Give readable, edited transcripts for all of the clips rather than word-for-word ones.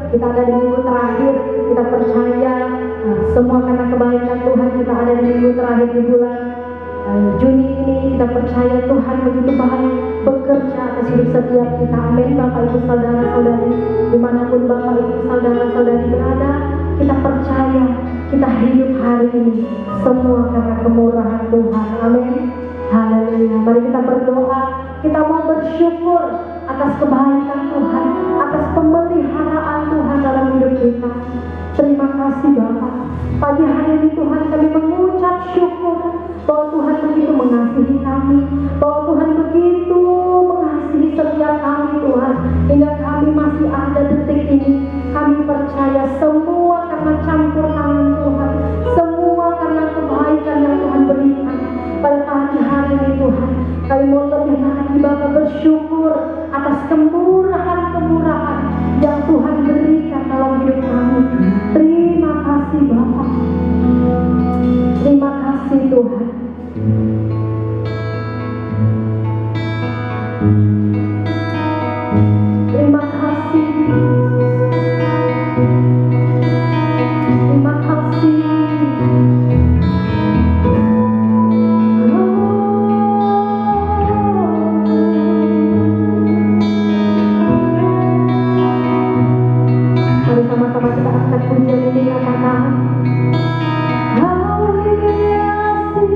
kita ada di minggu terakhir, kita percaya semua karena kebaikan Tuhan kita ada di minggu terakhir di bulan Juni ini. Kita percaya Tuhan begitu baik bekerja atas hidup setiap kita. Amin. Bapak Ibu saudara-saudari, dimanapun Bapak Ibu saudara-saudari berada, kita percaya kita hidup hari ini semua karena kemurahan Tuhan. Amin. Haleluya. Mari kita berdoa. Kita mau bersyukur atas kebaikan Tuhan, atas pemeliharaan Tuhan dalam hidup kita. Terima kasih Bapak. Pagi hari ini Tuhan kami mengucap syukur bahwa Tuhan begitu mengasihi kami, bahwa Tuhan begitu mengasihi setiap kami Tuhan, hingga kami masih ada detik ini. Kami percaya semua karena campur tangan Tuhan, semua karena kebaikan yang Tuhan berikan. Pada pagi hari ini Tuhan, kami mau lebih lagi Bapak bersyukur atas kemurahan-kemurahan yang Tuhan berikan dalam hidup kami. Terima kasih Bapak. Terima kasih Tuhan. Terima kasih. Terima kasih. Mari sama-sama kita angkat pujian ini, katakan Kau hiasi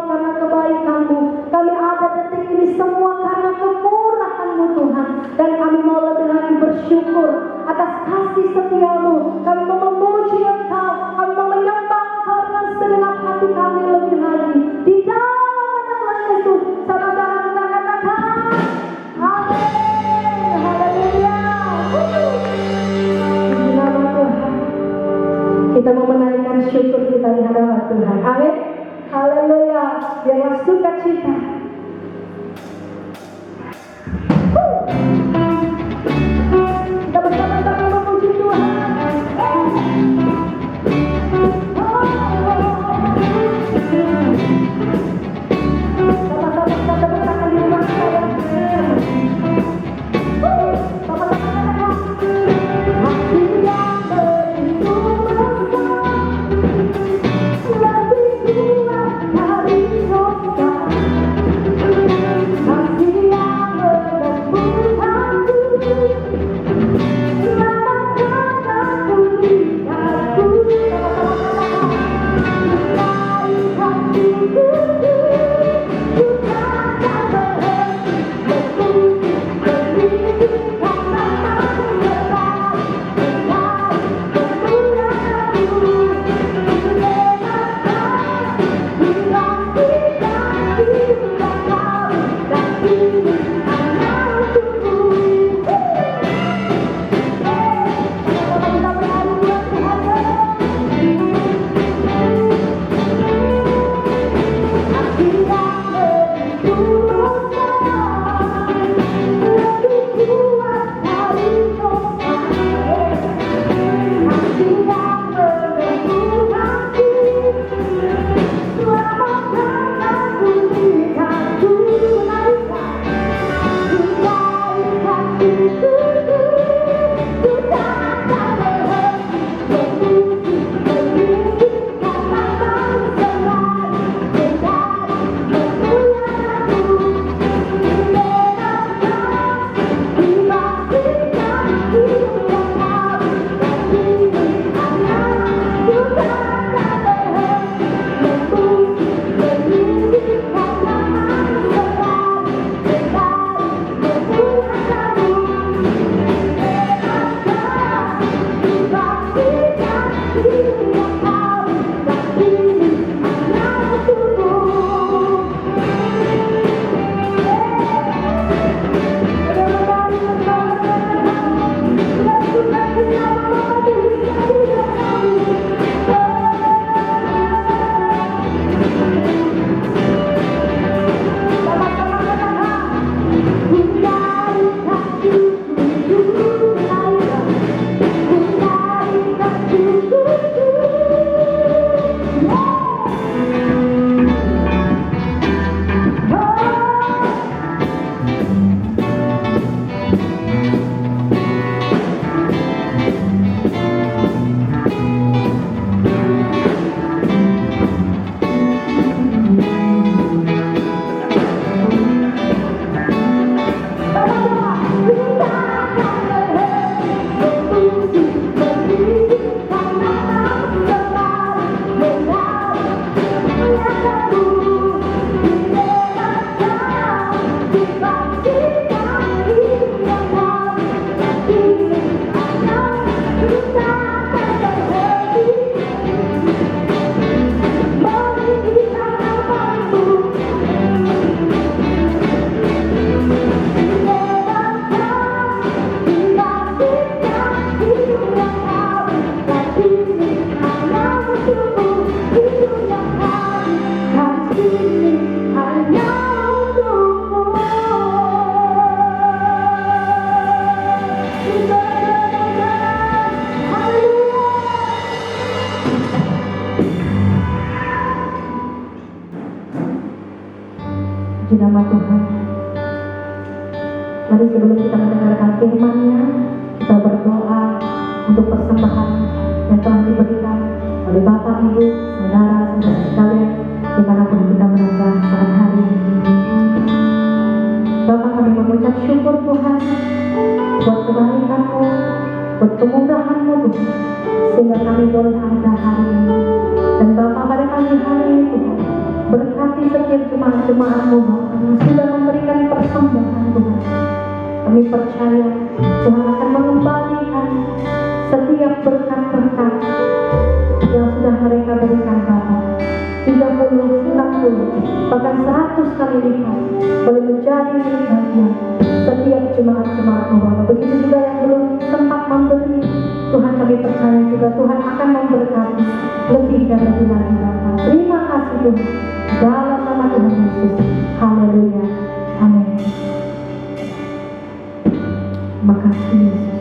karena kebaikan-Mu. Kami ada detik ini semua karena kemurahan-Mu Tuhan. Dan kami mau lebih lagi bersyukur atas kasih setia-Mu. Kami mau memuji Engkau, kami mau menyembah Engkau dengan segenap hati kami lebih lagi. Di dalam nama Tuhan Yesus, sama-sama kita katakan, amin, haleluya. Di nama Tuhan, kita mau menaikkan syukur kita di hadapan Tuhan. Amin, haleluya. Biarlah sukacita. Kita bersama-sama memuji Tuhan. Sama-sama kita tepuk tangan di rumah saya. Sama-sama katakan, hati yang begitu besar, lebih kuat dari dosa. Kasih yang menembus hati, selamatkan aku di hatiku. Di nama Tuhan, mari sebelum kita mendengarkan firman-Nya, kita berdoa untuk persembahan yang telah diberikan oleh Bapak, Ibu, saudara-saudara sekalian dimanapun kita berada saat hari ini. Bapak, kami mengucap syukur Tuhan buat kebaikan-Mu, buat kemurahan-Mu Tuhan, sehingga kami boleh ada hari ini. Dan Bapak, pada pagi hari ini Tuhan, berkati setiap setiap jemaat-jemaat-Mu Bapa yang sudah memberikan persembahan Tuhan. Kami percaya Tuhan akan mengembalikan setiap berkat-berkat yang sudah mereka berikan Bapa. 30, 60, bahkan 100 kali lipat boleh menjadi bagian setiap jemaat-jemaat-Mu Bapa. Begitu juga yang belum sempat memberi, Tuhan kami percaya juga Tuhan akan memberkati lebih dan lebih lagi Bapa. Terima kasih Tuhan, dalam nama Tuhan Yesus. Haleluya, amin. Terima kasih Yesus.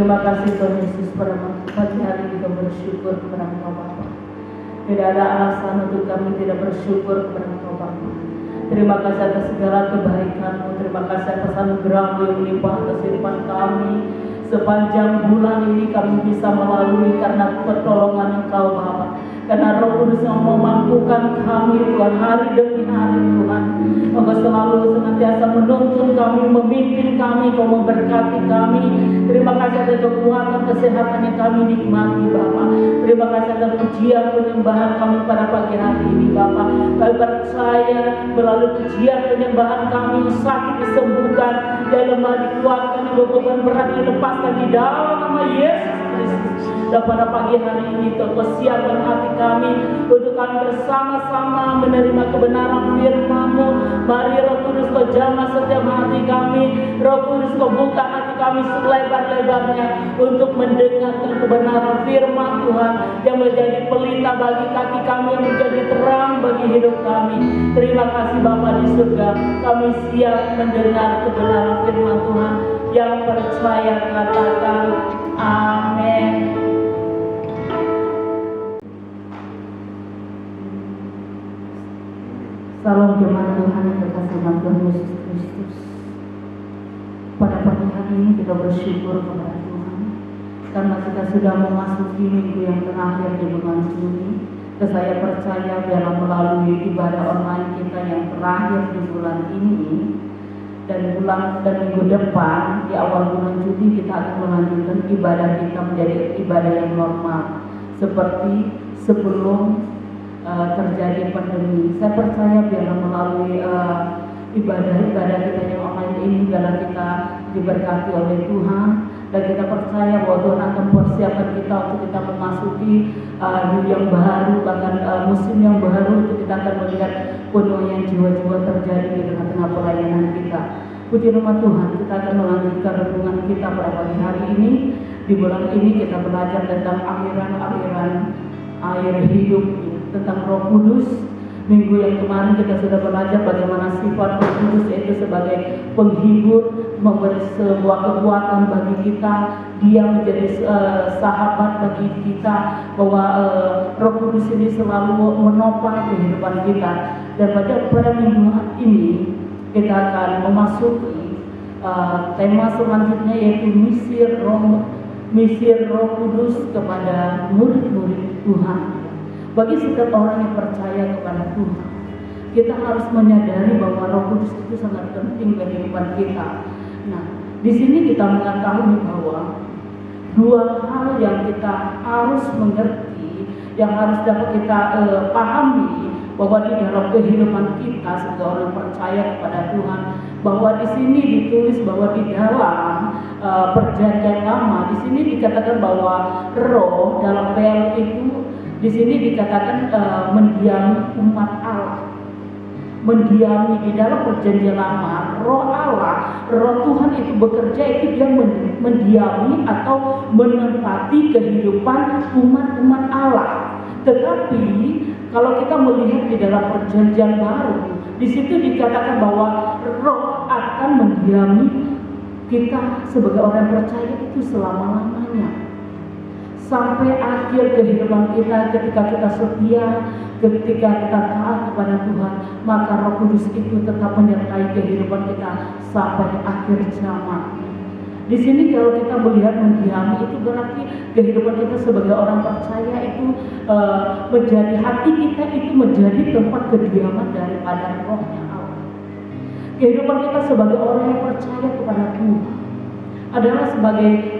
Terima kasih Tuhan Yesus, pada pagi hari kita bersyukur kepada Engkau Bapa. Tidak ada alasan untuk kami tidak bersyukur kepada Engkau Bapa. Terima kasih atas segala kebaikan-Mu. Terima kasih atas anugerah-Mu yang melimpah atas kehidupan kami. Sepanjang bulan ini kami bisa melalui karena pertolongan Engkau Bapa. Karena Roh Kudus yang memampukan kami Tuhan hari demi hari Tuhan. Engkau selalu senantiasa menuntun kami, memimpin kami, Kau memberkati kami. Terima kasih atas kekuatan, kesehatan yang kami nikmati Bapa. Terima kasih atas pujian penyembahan kami pada pagi hari ini Bapa. Kami percaya melalui pujian penyembahan kami yang sakit disembuhkan, yang lemah dikuatkan, yang beban berat dilepaskan di dalam nama Yesus Kristus. Dan pada pagi hari ini Kau persiapkan hati kami untuk kami bersama-sama menerima kebenaran firman-Mu. Mari Roh Kudus Kau jamah setiap hati kami. Roh Kudus Kau buka hati kami selebar-lebarnya untuk mendengarkan kebenaran firman Tuhan yang menjadi pelita bagi kaki kami, yang menjadi terang bagi hidup kami. Terima kasih Bapa di surga, kami siap mendengar kebenaran firman Tuhan. Yang percaya katakan amin. Salam jemaat Tuhan yang terkasih dalam Tuhan Yesus Kristus. Pada pagi hari ini kita bersyukur kepada Tuhan karena kita sudah memasuki minggu yang terakhir di bulan Juni. Dan saya percaya biarlah melalui ibadah online kita yang terakhir di bulan ini dan minggu depan di awal bulan Juli kita akan melanjutkan ibadah kita menjadi ibadah yang normal seperti sebelum terjadi pandemi. Saya percaya biarlah melalui ibadah-ibadah kita yang online ini biarlah kita diberkati oleh Tuhan, dan kita percaya bahwa Tuhan akan persiapkan kita untuk kita memasuki new yang baru, bahkan musim yang baru, untuk kita akan melihat penuaian jiwa-jiwa terjadi di tengah-tengah pelayanan kita. Puji nama Tuhan, kita akan melanjutkan renungan kita pada pagi hari ini. Di bulan ini kita belajar tentang aliran-aliran air hidup, tentang Roh Kudus. Minggu yang kemarin kita sudah belajar bagaimana sifat Roh Kudus, yaitu sebagai penghibur, memberi sebuah kekuatan bagi kita. Dia menjadi sahabat bagi kita, bahwa Roh Kudus ini selalu menopang kehidupan kita. Dan pada minggu ini kita akan memasuki tema selanjutnya, yaitu misi Roh Kudus kepada murid-murid Tuhan. Bagi setiap orang yang percaya kepada Tuhan, kita harus menyadari bahwa Roh Kudus itu sangat penting bagi kehidupan kita. Nah, di sini kita mengetahui bahwa dua hal yang kita harus mengerti, yang harus dapat kita pahami, bahwa di dalam kehidupan kita sebagai orang percaya kepada Tuhan, bahwa di sini ditulis bahwa di dalam perjanjian lama, di sini dikatakan bahwa Roh dalam PL itu di sini dikatakan mendiami umat Allah. Mendiami di dalam perjanjian lama, Roh Allah, Roh Tuhan itu bekerja, itu dia mendiami atau menempati kehidupan umat-umat Allah. Tetapi kalau kita melihat di dalam perjanjian baru, di situ dikatakan bahwa Roh akan mendiami kita sebagai orang percaya itu selama-lamanya. Sampai akhir kehidupan kita, ketika kita setia, ketika kita taat kepada Tuhan, maka Roh Kudus itu tetap menyertai kehidupan kita sampai akhir zaman. Di sini kalau kita melihat mendiami, itu berarti kehidupan kita sebagai orang percaya itu menjadi, hati kita itu menjadi tempat kediaman daripada Rohnya Allah. Kehidupan kita sebagai orang yang percaya kepada Tuhan adalah sebagai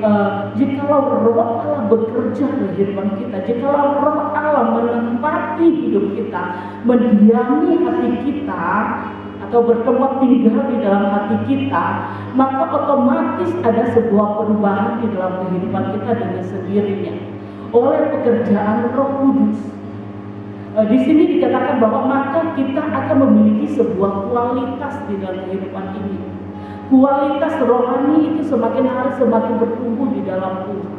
jikalau Roh Allah bekerja di kehidupan kita, jikalau Roh Allah menempati hidup kita, mendiami hati kita, atau bertempat tinggal di dalam hati kita, maka otomatis ada sebuah perubahan di dalam kehidupan kita dengan sendirinya oleh pekerjaan Roh Kudus. Di sini dikatakan bahwa maka kita akan memiliki sebuah kualitas di dalam kehidupan ini. Kualitas rohani itu semakin hari semakin bertumbuh di dalam Tuhan.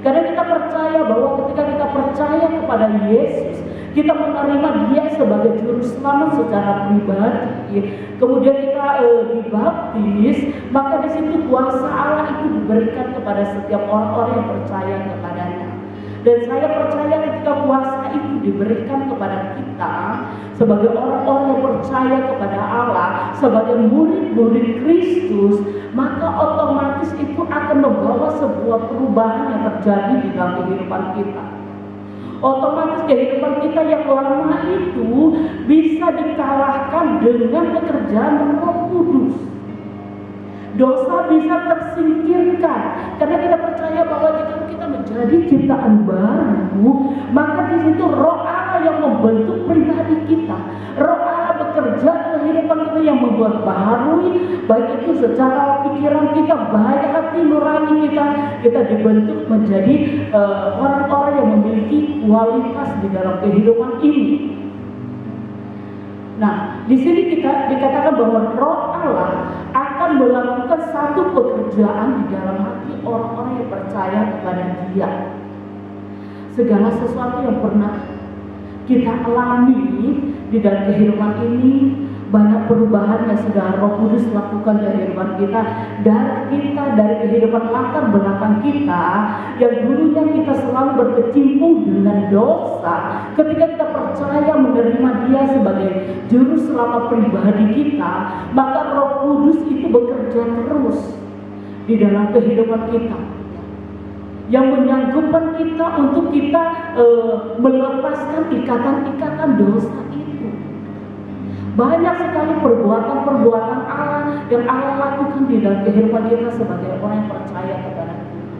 Karena kita percaya bahwa ketika kita percaya kepada Yesus, Kita menerima Dia sebagai juru selamat secara pribadi, kemudian kita dibaptis, maka di situ kuasa Allah itu diberikan kepada setiap orang-orang yang percaya kepadanya. Dan saya percaya ketika kuasa itu diberikan kepada kita sebagai orang-orang yang percaya kepada Allah, sebagai murid-murid Kristus, maka otomatis itu akan membawa sebuah perubahan yang terjadi di dalam kehidupan kita. Otomatis kehidupan kita yang lama itu bisa dikalahkan dengan pekerjaan Roh Kudus. Dosa bisa tersingkirkan karena kita percaya bahwa jika kita menjadi ciptaan baru, maka di situ Roh Allah yang membentuk pribadi kita. Roh Allah bekerja dalam kehidupan kita yang membuat baharui, baik itu secara pikiran kita, baik hati nurani kita dibentuk menjadi orang-orang yang memiliki kualitas di dalam kehidupan ini. Nah, di sini dikatakan bahwa Roh Allah akan melakukan satu pekerjaan di dalam hati orang-orang yang percaya kepada Dia. Segala sesuatu yang pernah kita alami di dalam kehidupan ini, banyak perubahan yang sudah Roh Kudus lakukan dari kehidupan kita, dari kehidupan latar belakang kita yang dulunya kita selalu berkecimpung dengan dosa. Ketika kita percaya menerima Dia sebagai juru selamat pribadi kita, maka Roh Kudus itu bekerja terus di dalam kehidupan kita, yang menyanggupkan kita untuk kita melepaskan ikatan-ikatan dosa itu. Banyak sekali perbuatan-perbuatan Allah yang Allah lakukan di dalam kehidupan kita sebagai orang yang percaya kepada Tuhan.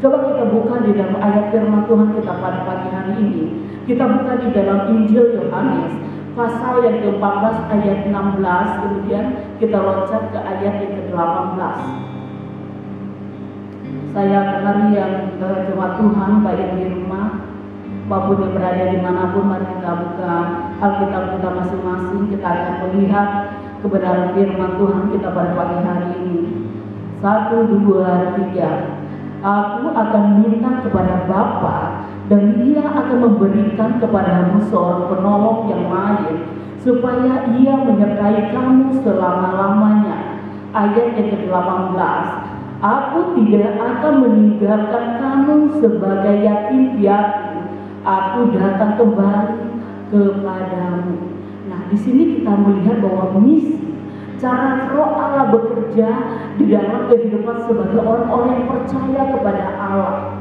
Coba kita buka di dalam ayat firman Tuhan kita pada pagi hari ini. Kita buka di dalam Injil Yohanes pasal yang ke-14 ayat 16, kemudian kita loncat ke ayat yang ke-18. Saya kenal yang jemaat Tuhan, baik yang di rumah maupun yang berada dimanapun, mari kita buka Alkitab kita masing-masing. Kita akan melihat kebenaran firman Tuhan kita pada pagi hari ini. 1, 2, 3. Aku akan minta kepada Bapa, dan Ia akan memberikan kepadamu seorang penolong yang lain, supaya Ia menyertai kamu selama-lamanya. Ayat yang ke-18. Aku tidak akan meninggalkan kamu sebagai yatim piatu. Aku datang kembali kepadamu. Nah, di sini kita melihat bahwa misi, cara Roh Allah bekerja di dalam kehidupan sebagai orang-orang yang percaya kepada Allah,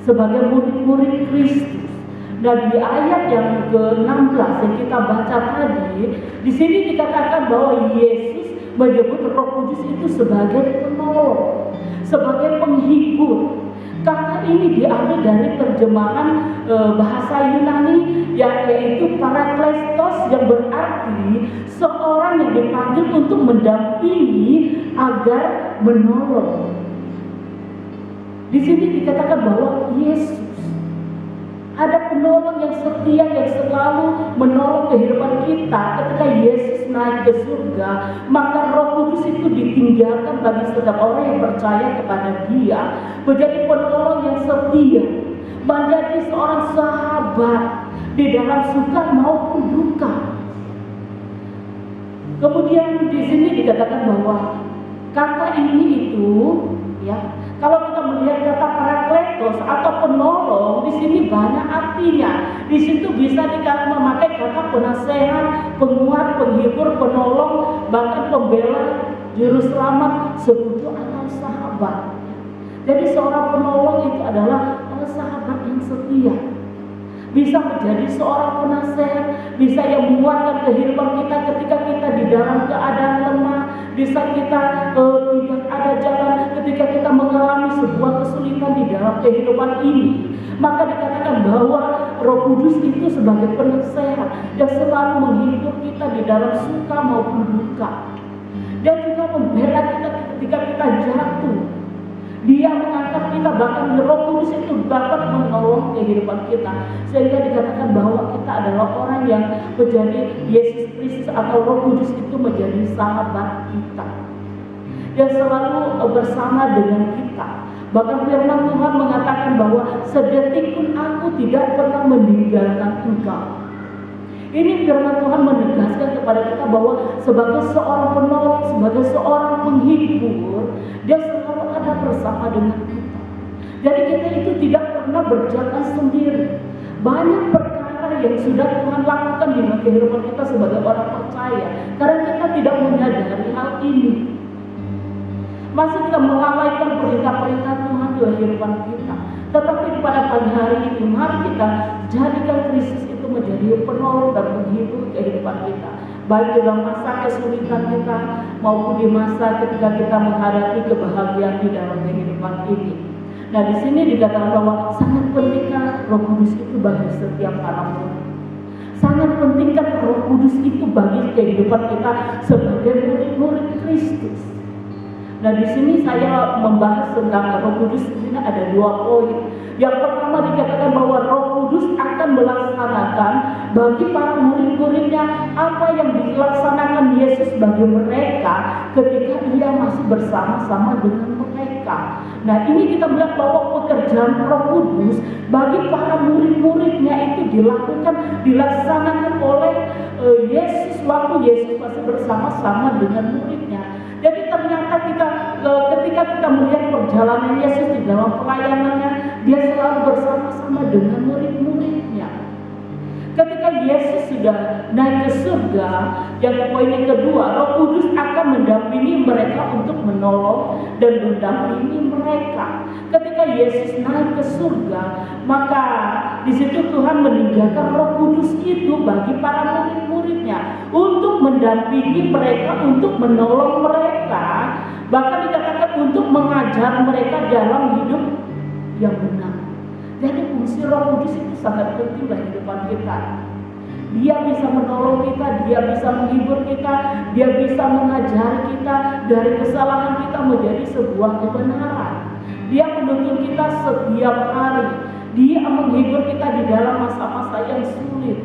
sebagai murid-murid Kristus. Dan di ayat yang ke-16 yang kita baca tadi, di sini dikatakan bahwa Yesus menyebut Roh Kudus itu sebagai penolong, sebagai penghibur. Kata ini diambil dari terjemahan bahasa Yunani, yaitu parakletos, yang berarti seorang yang dipanggil untuk mendampingi agar menolong. Di sini dikatakan bahwa Yesus ada penolong yang setia, yang selalu menolong kehidupan kita. Ketika Yesus naik ke surga, maka Roh Kudus itu ditinggalkan bagi setiap orang yang percaya kepada Dia, menjadi penolong yang setia, menjadi seorang sahabat di dalam suka maupun duka. Kemudian di sini dikatakan bahwa kata ini itu, ya, kalau kita melihat kata parakletos atau penolong, di sini banyak artinya. Di situ bisa memakai kata penasehat, penguat, penghibur, penolong, bahkan pembela, juru selamat, sekutu atau sahabat. Jadi seorang penolong itu adalah sahabat yang setia. Bisa menjadi seorang penasehat, bisa yang menguatkan kehidupan kita ketika kita di dalam keadaan lemah, bisa kita tidak ada jalan, ketika kita mengalami sebuah kesulitan di dalam kehidupan ini. Maka dikatakan bahwa Roh Kudus itu sebagai penasehat yang selalu menghibur kita di dalam suka maupun duka. Dan juga membela kita ketika kita jatuh. Dia mengangkat kita, bahkan Roh Kudus itu dapat menolong kehidupan kita. Sehingga dikatakan bahwa kita adalah orang yang menjadi Yesus Kristus atau Roh Kudus itu menjadi sahabat kita, yang selalu bersama dengan kita, Bahkan firman Tuhan mengatakan bahwa sedetik pun aku tidak pernah meninggalkan engkau. Ini firman Tuhan menegaskan kepada kita bahwa sebagai seorang penolong, sebagai seorang penghibur, dia selalu ada bersama dengan kita. Jadi kita itu tidak pernah berjalan sendiri. Banyak perkara yang sudah Tuhan lakukan di kehidupan kita sebagai orang percaya, karena kita tidak menyadari hal ini. Masih kita melalaikan perintah-perintah Tuhan di kehidupan kita. Tetapi pada pagi hari ini, mari kita jadikan Kristus itu menjadi penolong dan penghibur kehidupan kita. Baik dalam masa kesulitan kita maupun di masa ketika kita menghadapi kebahagiaan di dalam kehidupan ini. Nah, di sini dikatakan bahwa sangat pentingkah Roh Kudus itu bagi setiap anak murid. Sangat pentingkah Roh Kudus itu bagi kehidupan kita sebagai murid-murid Kristus. Nah, di sini saya membahas tentang Roh Kudus. Di sini ada 2 poin. Yang pertama dikatakan bahwa Roh Kudus akan melaksanakan bagi para murid-muridnya apa yang dilaksanakan Yesus bagi mereka ketika ia masih bersama-sama dengan mereka. Nah, ini kita melihat bahwa pekerjaan Roh Kudus bagi para murid-muridnya itu dilaksanakan oleh Yesus waktu Yesus masih bersama-sama dengan muridnya. Jadi ternyata ketika kita melihat perjalanan Yesus di dalam pelayanannya, dia selalu bersama-sama dengan murid-muridnya. Ketika Yesus sudah naik ke surga, yang poin yang kedua, Roh Kudus akan mendampingi mereka untuk menolong dan mendampingi mereka. Ketika Yesus naik ke surga, maka di situ Tuhan meninggalkan Roh Kudus itu bagi para murid-muridnya untuk mendampingi mereka, untuk menolong mereka, bahkan dikatakan untuk mengajar mereka dalam hidup yang benar. Jadi fungsi Roh Kudus itu sangat penting bagi kehidupan kita. Dia bisa menolong kita, dia bisa menghibur kita, dia bisa mengajari kita dari kesalahan kita menjadi sebuah kebenaran. Dia menuntun kita setiap hari. Dia menghibur kita di dalam masa-masa yang sulit,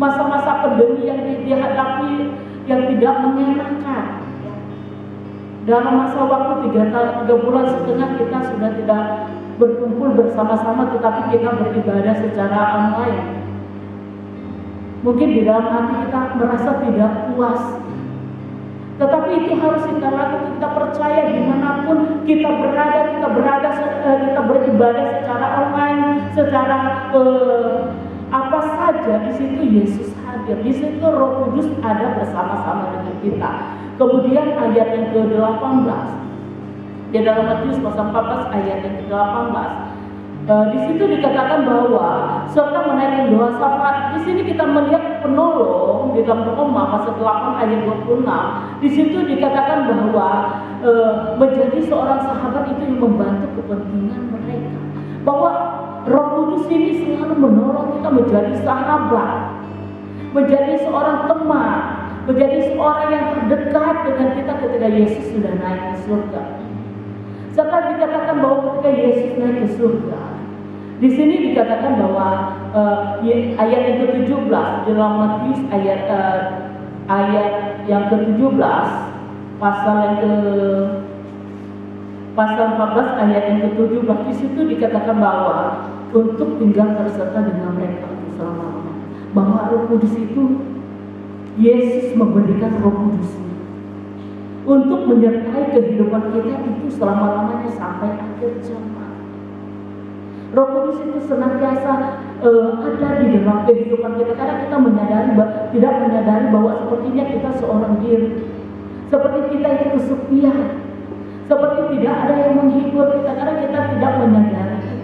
masa-masa pandemi yang dihadapi yang tidak mengenakan. Dalam masa waktu 3 bulan setengah kita sudah tidak berkumpul bersama-sama, tetapi kita beribadah secara online. Mungkin di dalam hati kita merasa tidak puas, tetapi itu harus kita lakukan. Kita percaya dimanapun kita beribadah secara online, secara apa saja, di situ Yesus hadir, di situ Roh Kudus ada bersama-sama dengan kita. Kemudian ayat yang ke-18 di dalam Matius pasal 14 ayat yang ke-18, di situ dikatakan bahwa serta menaikkan doa syafaat. Di sini kita melihat penolong di dalam Roma pasal 8 ayat 26. Di situ dikatakan bahwa menjadi seorang sahabat itu yang membantu kepentingan mereka. Bahwa Roh Kudus ini selalu menolong kita menjadi sahabat, menjadi seorang teman, menjadi seorang yang terdekat dengan kita ketika Yesus sudah naik ke surga. Serta dikatakan bahwa ketika Yesus naik ke surga, di sini dikatakan bahwa ayat yang ke-17 dalam Matius ayat yang ke-17 pasal 14 ayat yang ke-17, di situ dikatakan bahwa untuk tinggal berserta dengan mereka selama-lamanya. Bahwa Roh Kudus itu, Yesus memberikan Roh Kudus-Nya untuk menyertai kehidupan kita itu selama-lamanya sampai akhir zaman. Roh Kudus itu senantiasa ada di dalam kehidupan kita, karena kita tidak menyadari bahwa sepertinya kita seorang diri, seperti kita itu kesepian, seperti tidak ada yang menghibur kita, karena kita tidak menyadari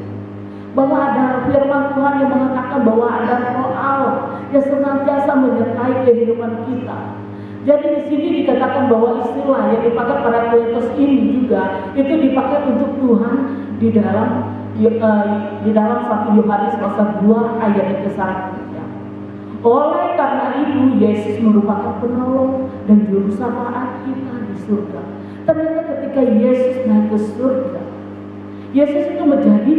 bahwa ada firman Tuhan yang mengatakan bahwa ada Roh Allah yang senantiasa menyertai kehidupan kita. Jadi di sini dikatakan bahwa istilah yang dipakai pada Parakletos ini juga itu dipakai untuk Tuhan di dalam 1 Yohanes pasal 2 ayat yang ke-1. Oleh karena itu Yesus merupakan penolong dan juru syafaat kita di surga. Ternyata ketika Yesus naik ke surga, Yesus itu menjadi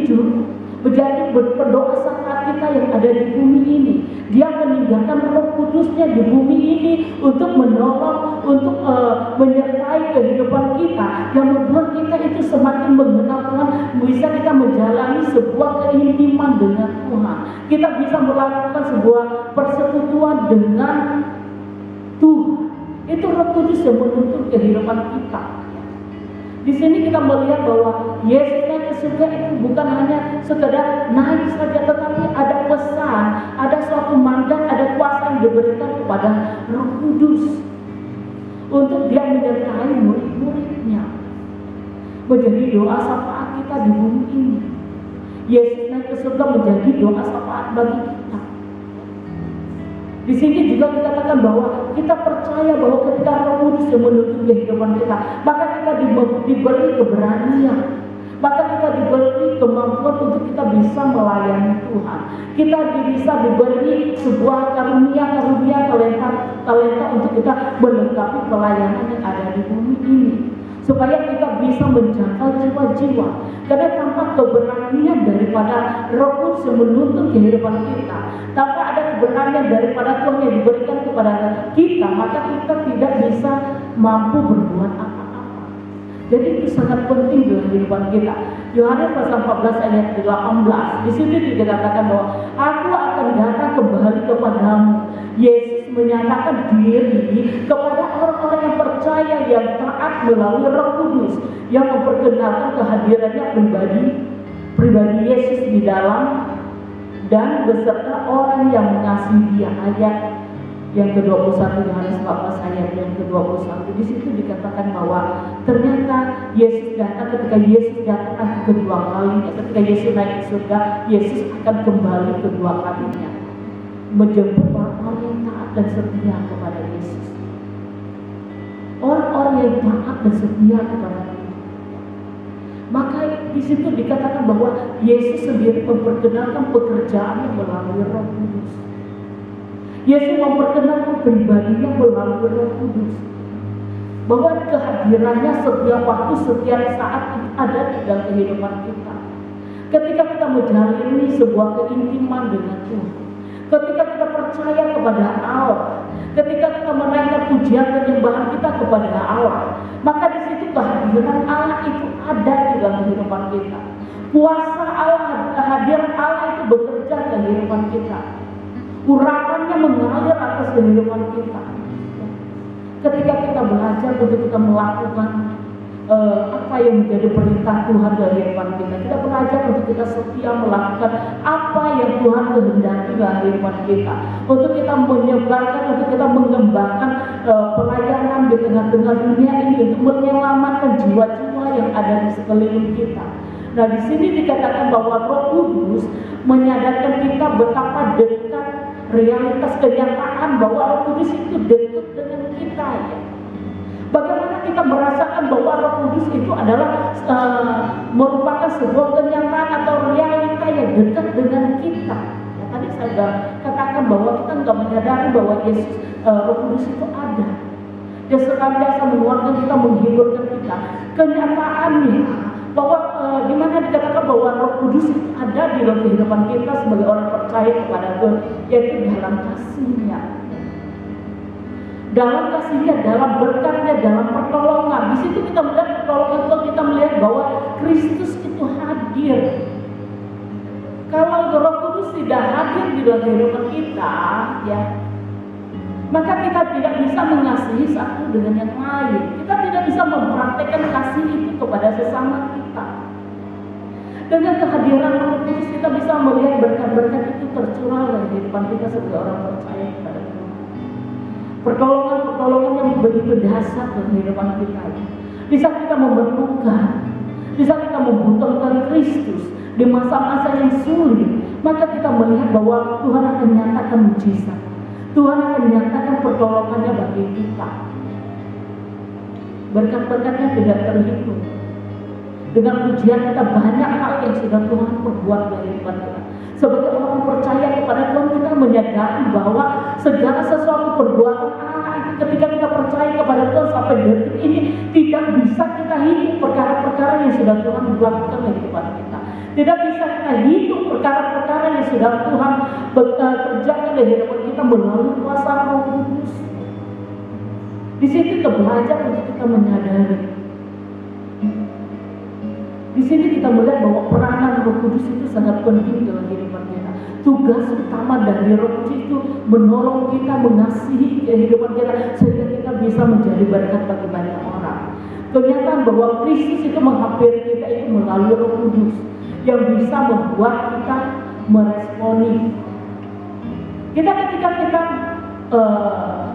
pendoa syafaat kita yang ada di bumi ini. Dia meninggalkan Roh Kudusnya di bumi ini untuk menolong, untuk menyertai kehidupan kita, yang membuat kita itu semakin mengenal Tuhan. Bisa kita menjalani sebuah keintiman dengan Tuhan. Kita bisa melakukan sebuah persekutuan dengan Tuhan. Itu Roh Kudus yang menuntun kehidupan kita. Di sini kita melihat bahwa Yesus naik ke surga itu bukan hanya sekedar naik saja, tetapi ada pesan, ada suatu mandat, ada kuasa yang diberikan kepada Roh Kudus untuk dia menyertai murid-muridnya. Menjadi doa syafaat kita di bumi ini. Yesus naik ke surga menjadi doa syafaat bagi kita. Di sini juga dikatakan bahwa kita percaya bahwa ketika Roh Kudus yang menuntun kehidupan kita, maka kita diberi keberanian, maka kita diberi kemampuan untuk kita bisa melayani Tuhan. Kita bisa diberi sebuah karunia, talenta untuk kita melengkapi pelayanan yang ada di bumi ini, supaya kita bisa menjangkau jiwa-jiwa. Karena tanpa keberanian daripada Roh Kudus yang menuntun kehidupan kita, tanpa ada keberanian daripada Tuhan yang diberikan kepada kita, maka kita tidak bisa mampu berbuat apa-apa. Jadi itu sangat penting dalam kehidupan kita. Yohanes pasal 14 ayat 18, di situ dikatakan bahwa aku akan datang kembali kepadamu. Yesus menyatakan diri kepada orang-orang yang percaya, yang taat melalui Roh Kudus, yang memperkenalkan kehadirannya pribadi Yesus di dalam dan beserta orang yang mengasihi Dia. Ayat yang ke-21, Yohanes 14 ayat yang ke-21. Di situ dikatakan bahwa ternyata Yesus datang, ketika Yesus datang kedua kalinya, ketika Yesus naik ke surga, Yesus akan kembali kedua kalinya menjemput orang-orang yang taat dan setia kepada Yesus. Orang-orang yang taat dan setia kepada Tuhan. Maka di situ dikatakan bahwa Yesus sendiri memperkenalkan pekerjaannya melalui Roh Kudus. Yesus memperkenalkan pribadinya melalui Roh Kudus, bahwa kehadirannya setiap waktu, setiap saat ada di dalam kehidupan kita. Ketika kita menjalani sebuah keintiman dengan Tuhan, ketika kita percaya kepada Allah, ketika kita menaikkan pujian penyembahan kita kepada Allah, maka di situ kehadiran Allah itu ada di dalam kehidupan kita. Kuasa Allah, kehadiran Allah itu bekerja dalam kehidupan kita. Urapannya mengalir atas kehidupan kita. Ketika kita belajar untuk kita melakukan apa yang menjadi perintah Tuhan dalam kehidupan kita, kita belajar untuk kita setia melakukan apa yang Tuhan kehendaki dalam kehidupan kita, untuk kita menyebarkan, untuk kita mengembangkan pelayanan di tengah-tengah dunia ini, untuk menyelamatkan jiwa-jiwa yang ada di sekeliling kita. Nah, di sini dikatakan bahwa Roh Kudus menyadarkan kita betapa dekat realitas kenyataan bahwa Roh Kudus itu dekat dengan kita, ya. Bagaimana kita merasakan bahwa Roh Kudus itu adalah merupakan sebuah kenyataan atau realita yang dekat dengan kita. Ya, tadi saya sudah katakan bahwa kita nggak menyadari bahwa Yesus, Roh Kudus itu ada. Dia senantiasa menguatkan kita, menghiburkan kita. Kenyataannya bahwa di mana dikatakan bahwa Roh Kudus itu ada di dalam kehidupan kita sebagai orang percaya kepada Tuhan, yaitu dalam kasih-Nya. Dalam kasih-Nya, dalam berkat-Nya, dalam pertolongan. Di situ kita melihat pertolongan Tuhan, kita melihat bahwa Kristus itu hadir. Kalau Roh Kudus tidak hadir di dalam kehidupan kita, ya, maka kita tidak bisa mengasihi satu dengan yang lain. Kita tidak bisa mempraktekkan kasih itu kepada sesama kita. Dengan kehadiran Roh Kudus kita bisa melihat berkat-berkat itu tercurah dalam kehidupan kita sebagai orang percaya kepada Tuhan. Pertolongan-pertolongan yang begitu dahsyat dalam kehidupan kita. Di saat kita memerlukan, di saat kita membutuhkan Kristus di masa-masa yang sulit, maka kita melihat bahwa Tuhan akan nyatakan mujizat. Tuhan akan menyatakan pertolongannya bagi kita. Berkat-berkatnya tidak terhitung. Dengan pujian kita banyak hal yang sudah Tuhan perbuat dalam kehidupan kita. Sebagai orang percaya kepada Tuhan, kita menyadari bahwa segala sesuatu perbuatan Allah itu ketika kita percaya kepada Tuhan sampai detik ini tidak bisa kita hitung perkara-perkara yang sudah Tuhan lakukan dalam kehidupan kita. Tidak bisa kita hidup perkara-perkara yang sudah Tuhan kerjakan di hadapan kita melalui kuasa Roh Kudus. Di sini kita belajar untuk kita menyadari. Di sini kita melihat bahwa peranan Roh Kudus itu sangat penting dalam kehidupan kita. Tugas utama dari Roh Kudus itu menolong kita mengasihi kehidupan kita sehingga kita bisa menjadi berkat bagi banyak orang. Kenyataan bahwa Kristus itu menghampiri kita itu melalui Roh Kudus yang bisa membuat kita meresponi. Ketika kita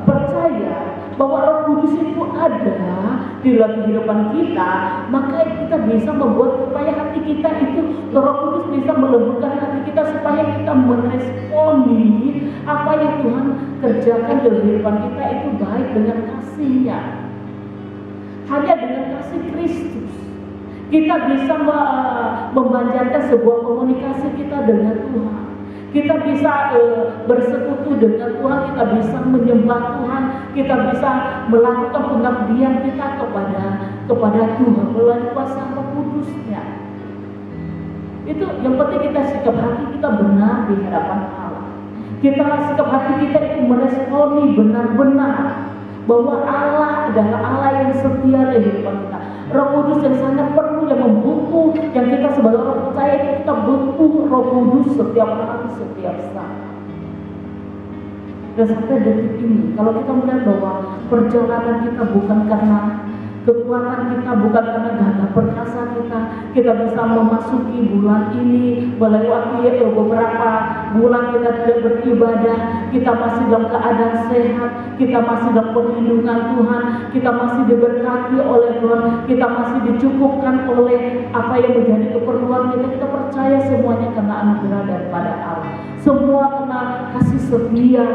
percaya bahwa Roh Kudus itu ada di dalam kehidupan kita, maka kita bisa membuat supaya hati kita itu, Roh Kudus bisa melembutkan hati kita supaya kita meresponi apa yang Tuhan kerjakan dalam kehidupan kita itu baik dengan kasih-Nya. Hanya dengan kasih Kristus kita bisa memanjatkan sebuah komunikasi kita dengan Tuhan. Kita bisa bersekutu dengan Tuhan, kita bisa menyembah Tuhan, kita bisa melakukan pengabdian kita kepada Tuhan melalui kuasa Roh Kudus-Nya. Itu yang penting, kita sikap hati kita benar di hadapan Allah. Kita sikap hati kita itu meresponi benar-benar bahwa Allah adalah Allah yang setia di kehidupan kita. Roh Kudus yang sangat perlu, yang membutuh, yang kita sebagai orang percaya itu kita butuh Roh Kudus setiap hari, setiap saat. Dan sampai detik ini, kalau kita melihat bahwa perjalanan kita bukan karena kekuatan kita, bukan karena gagah perkasa kita bisa memasuki bulan ini, melewati beberapa bulan kita tidak beribadah, kita masih dalam keadaan sehat, kita masih dalam perlindungan Tuhan, kita masih diberkati oleh Tuhan, kita masih dicukupkan oleh apa yang menjadi keperluan kita. Kita percaya semuanya karena anugerah daripada Allah, semua karena kasih setia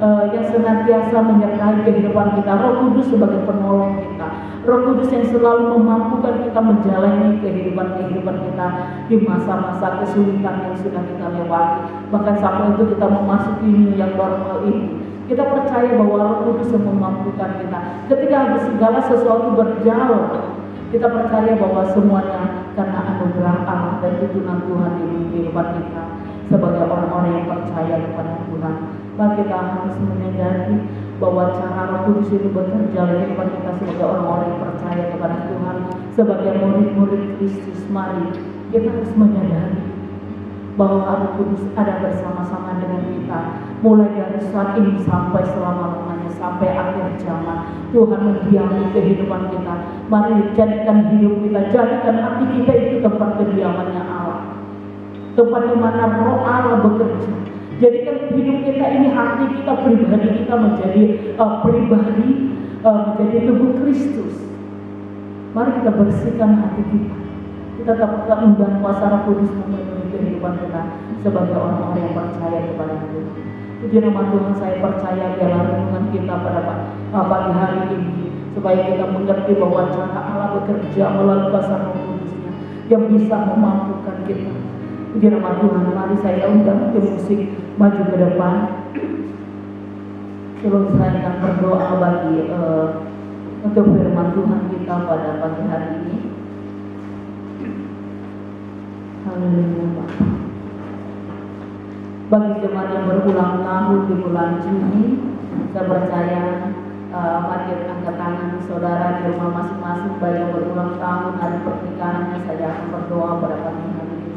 yang senantiasa menyertai kehidupan kita. Roh Kudus sebagai penolong kita, Roh Kudus yang selalu memampukan kita menjalani kehidupan kita di masa-masa kesulitan yang sudah kita lewati. Bahkan sampai itu kita memasuki new yang normal ini, kita percaya bahwa Roh Kudus yang memampukan kita. Ketika segala sesuatu berjalan, kita percaya bahwa semuanya karena anugerah Allah dan tuntunan Tuhan di kehidupan kita sebagai orang-orang yang percaya kepada Tuhan. Maka kita harus menyadari bahwa cara Roh Kudus itu bekerja dalam kehidupan kita sebagai orang-orang yang percaya kepada Tuhan, sebagai murid-murid Kristus. Mari kita harus menyadari bahwa Roh Kudus ada bersama-sama dengan kita mulai dari saat ini sampai selama-lamanya, sampai akhir zaman. Tuhan mendiami kehidupan kita. Mari jadikan hidup kita, jadikan hati kita itu tempat kediamannya Allah, tempat di mana Roh Allah bekerja. Jadikan hidup kita ini, hati kita, pribadi kita menjadi menjadi tubuh Kristus. Mari kita bersihkan hati kita. Kita dapat undang kuasa Roh Kudus memenuhi kehidupan kita sebagai orang-orang yang percaya kepada Tuhan. Puji nama Tuhan, saya percaya dalam renungan kita pada pagi hari ini, supaya kita mengerti bahwa cara Allah bekerja melalui kuasa Roh Kudus-Nya yang bisa memampukan kita. Puji nama Tuhan, mari saya undang tim musik maju ke depan. Sebelum saya akan berdoa bagi untuk firman Tuhan kita pada pagi hari ini. Haleluya Bapak. Bagi jemaat yang berulang tahun di bulan Juni, saya percaya mari angkat tangan saudara di rumah masing-masing, baik yang berulang tahun hari pernikahannya. Saya akan berdoa pada pagi hari ini.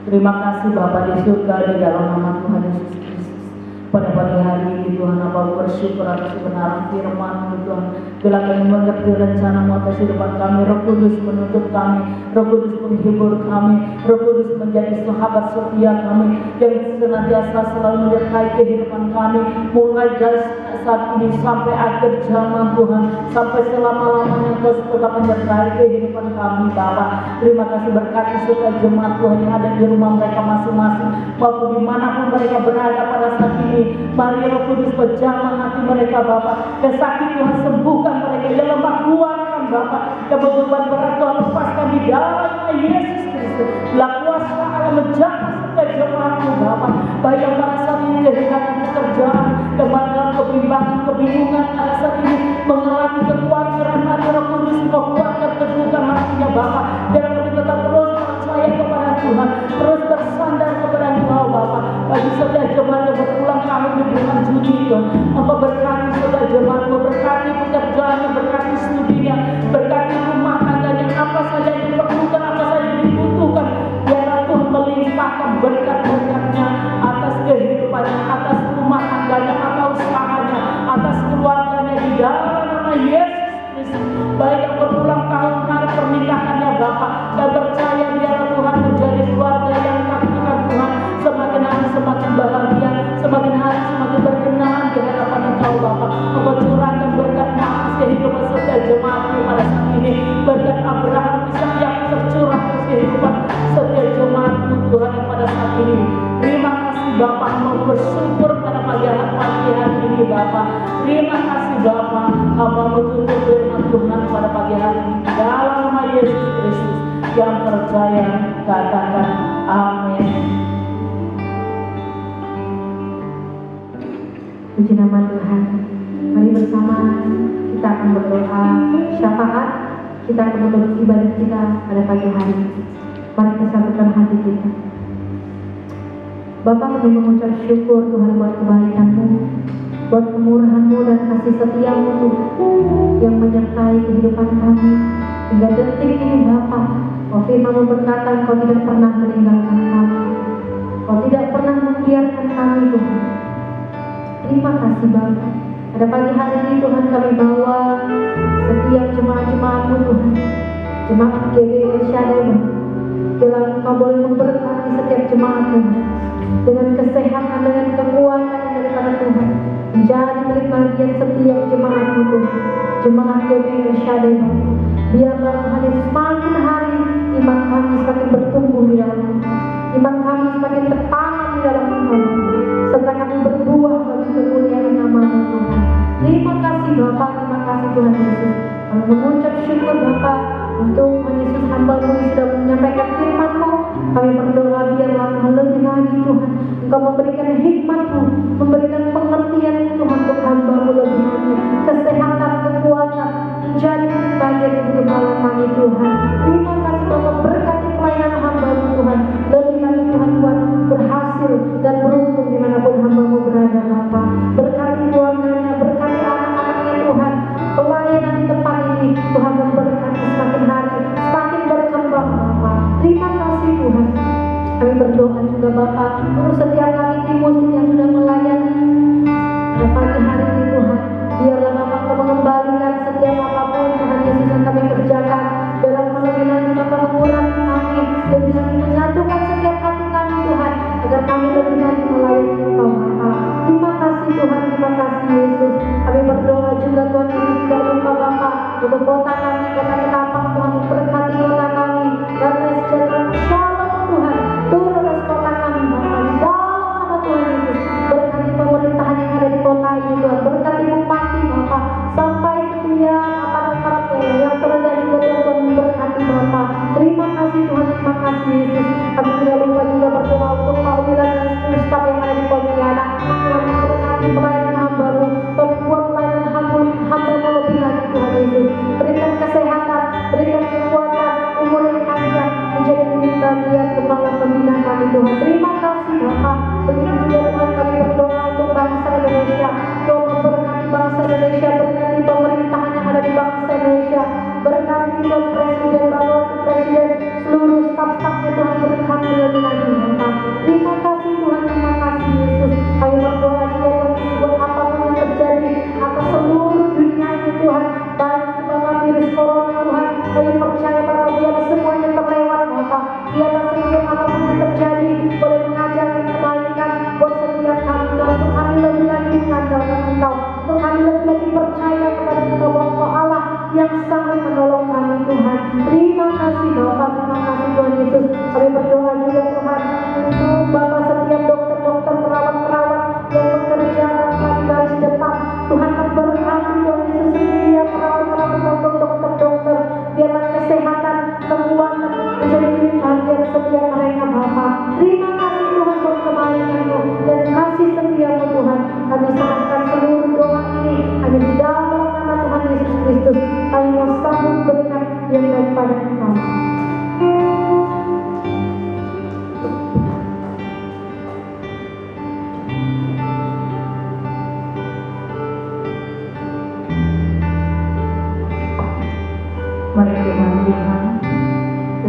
Terima kasih Bapa di surga, di dalam nama Tuhan Yesus Kristus. Pada pagi hari ini Tuhan, Bapa bersyukur atas kebenaran firman-Mu Tuhan. Bila kami mengerti rencana-Mu atas kehidupan kami, Roh Kudus menuntut kami, Roh Kudus menghibur kami, Roh Kudus menjadi sahabat setia kami yang senantiasa selalu menyertai kehidupan kami, mulai dari saat ini sampai akhir zaman Tuhan, sampai selama-lamanya Kau tetap menyertai kehidupan kami Bapa. Terima kasih, berkati setiap jemaat Tuhan yang ada di rumah mereka masing-masing maupun dimanapun mereka berada pada saat ini. Mari Roh Kudus berjamah hati mereka Bapa, yang sakit Tuhan sembuhkan mereka, yang lemah kuatkan Bapa, yang beban berat Tuhan lepaskan di dalam nama Yesus Kristus. Bila kuasa Allah menjamah setiap jemaat-Mu Bapa, baik yang pada saat ini kehilangan pekerjaan, yang dalam kebimbangan, kebingungan pada saat ini mengalami kekhawatiran, mari Roh Kudus menguatkan, teguhkan hatinya Bapa, dan kami tetap terus percaya kepada Tuhan. Engkau berkati saudara jemaatmu, berkati pekerjaannya, berkati studinya, berkati rumah tangganya, apa saja yang diperlukan, apa saja yang dibutuhkan. Biarlah Tuhan melimpahkan berkat-berkatnya atas kehidupannya, atas rumah tangganya, atas usahanya, atas keluarganya di dalam nama Yesus Kristus. Baik yang berulang tahun hari pernikahannya Bapak, dan percaya biarlah Tuhan menjadi keluarga yang takutkan Tuhan, semakin hari semakin bahagia, semakin hari semakin berkenan di hadapan Engkau Bapak. Engkau curahkan berkat-Mu atas kehidupan setiap jemaat-Mu pada saat ini. Berkat Abraham, Ishak, Yakub tercurah atas kehidupan setiap jemaat-Mu Tuhan yang pada saat ini. Terima kasih Bapak, mau bersyukur pada pagi hari ini Bapak. Terima kasih Bapak, hamba tutup firman Tuhan pada pagi hari ini dalam nama Yesus Kristus. Yang percaya katakan amin. Puji nama Tuhan. Mari bersama kita akan berdoa syafaat. Kita akan menutup ibadah kita pada pagi hari ini. Mari kita satukan hati kita. Bapa, kami mengucap syukur Tuhan buat kebaikan-Mu, buat kemurahan-Mu dan kasih setia-Mu Tuhan yang menyertai kehidupan kami hingga detik ini Bapa. Oh, firman-Mu berkata Engkau tidak pernah meninggalkan kami, Engkau tidak pernah membiarkan kami Tuhan. Terima kasih Bapa. Pada pagi hari ini Tuhan kami bawa setiap jemaat-jemaat-Mu Tuhan, jemaat GBI Shaddai Bapa. Kiranya Engkau boleh memberkati setiap jemaat Tuhan dengan kesehatan, dengan kekuatan daripada Tuhan, menjadi milik bagian setiap jemaat-Mu Tuhan, jemaat GBI Shaddai Bapa. Biarlah Tuhan Yesus semakin hari iman kami semakin bertumbuh di dalam Engkau, iman kami semakin tertanam di dalam Engkau, serta kami berbuah bagi kemuliaan nama-Mu Tuhan. Terima kasih Bapa, terima kasih Tuhan Yesus. Kami mengucap syukur Bapa untuk Tuhan Yesus hamba-Mu yang sudah menyampaikan firman-Mu. Kami berdoa biarlah Tuhan lebih lagi Tuhan Engkau memberikan hikmat-Mu, memberikan pengertian Tuhan untuk hamba-Mu lebih lagi, kesehatan, kekuatan menjadi bagian dari kepala kami Tuhan. Terima kasih Bapa, berkati pelayanan hamba-Mu Tuhan, lebih lagi Tuhan buat berhasil dan beruntung dimanapun hamba-Mu berada Bapa. Berkati keluarganya, berkati anak-anaknya Tuhan, pelayanan di tempat ini Tuhan memberkati semakin hari semakin berkembang Bapa. Terima kasih Tuhan. Kami berdoa juga Bapa untuk setiap kami tim musik yang sudah melayani pada pagi hari ini Tuhan. Biarlah Bapa Engkau mengembalikan setiap apapun Tuhan Yesus yang kami kerjakan dalam lebih lagi Bapa mengurangi kami, lebih lagi menyatukan setiap hati kami Tuhan, agar kami lebih lagi melayani Engkau Bapa. Terima kasih Tuhan, terima kasih Yesus. Kami berdoa juga Tuhan Yesus tidak lupa Bapa untuk kota kami, kota Ketapang Tuhan, memberkati kota kami, damai sejahtera Shalom Tuhan turun atas kota kami Bapa di dalam nama Tuhan Yesus. Berkati pemerintahan yang ada di kota ini Tuhan, berkati bupati Bapa sampai setiap aparat-aparatnya yang terendah juga Tuhan memberkati Bapa. Terima kasih Tuhan, terima kasih Yesus. Kami tidak lupa juga berdoa untuk Pak Wilan dan seluruh staf yang ada di Pontianak. Tuhan memberkati pelayanan hamba-Mu, membuat pelayanan hamba-Mu lebih lagi Tuhan Yesus. Berikan kesehatan, berikan kekuatan, umur yang panjang, menjadi milik bagian kepala pembina kami Tuhan. Terima kasih Bapa. Begitu juga Tuhan kami berdoa untuk bangsa Indonesia. Tuhan memberkati bangsa Indonesia, berkati pemerintahan yang ada di bangsa Indonesia, berkati Tuhan Presiden, Bapak Presiden, seluruh staf-stafnya Tuhan, berkati lebih lagi Bapa. Terima kasih Tuhan, terima kasih Yesus. Kami berdoa juga Tuhan buat apapun yang terjadi atas seluruh dunia ini Tuhan, baik itu Bapa virus corona Tuhan, kami percaya Bapa biar semuanya terlewat Bapa. Biarlah setiap apapun yang terjadi boleh mengajarkan kebaikan buat setiap kami Tuhan, untuk kami lebih lagi mengandalkan Engkau, untuk kami lebih lagi percaya kepada Engkau Bapa Allah yang sangat menolong kami Tuhan. Terima kasih Bapa, terima kasih Tuhan Yesus. Kami berdoa juga Tuhan untuk Bapa setiap dokter-dokter, perawat-perawat yang bekerja dalam garis depan. Tuhan memberkati Tuhan Yesus setiap perawat-perawat maupun dokter-dokter. Biarlah kesehatan, kekuatan menjadi milik bagian setiap mereka Bapa. Terima kasih Tuhan buat kebaikan-Mu dan kasih setia-Mu Tuhan. Kami serahkan seluruh doa ini hanya di dalam nama Tuhan Yesus Kristus. Kami mau sambut berkat yang daripada Engkau.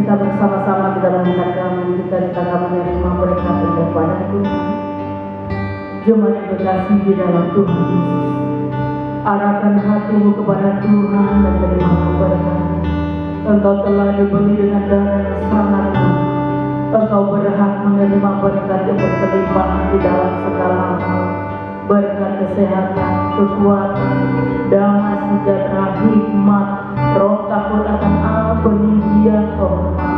kita bersama-sama kita mengangkat kami, kita menerima berkat daripada Tuhan. Jemaat yang berkasih di dalam Tuhan Yesus, arahkan hatimu kepada Tuhan dan terima berkat. Engkau telah dibeli dengan darah yang sangat mahal. Engkau berhak menerima berkat yang berkelimpahan di dalam segala hal. Berkat kesehatan, kekuatan, damai sejahtera, hikmat, roh takut akan Allah, peninggian kehormatan.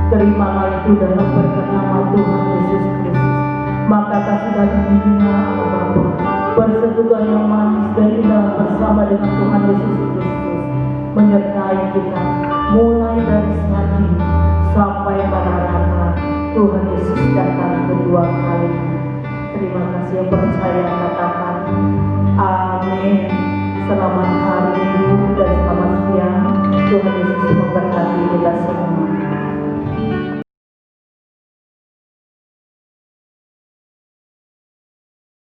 Terimalah itu dalam berkat nama Tuhan Yesus Kristus. Maka kasihkan dunia Allah Bapa, persekutuan yang manis dan indah bersama dengan Tuhan Yesus Kristus menyertai kita mulai dari saat ini sampai pada hari Tuhan Yesus datang kedua kalinya. Terima kasih yang percaya katakan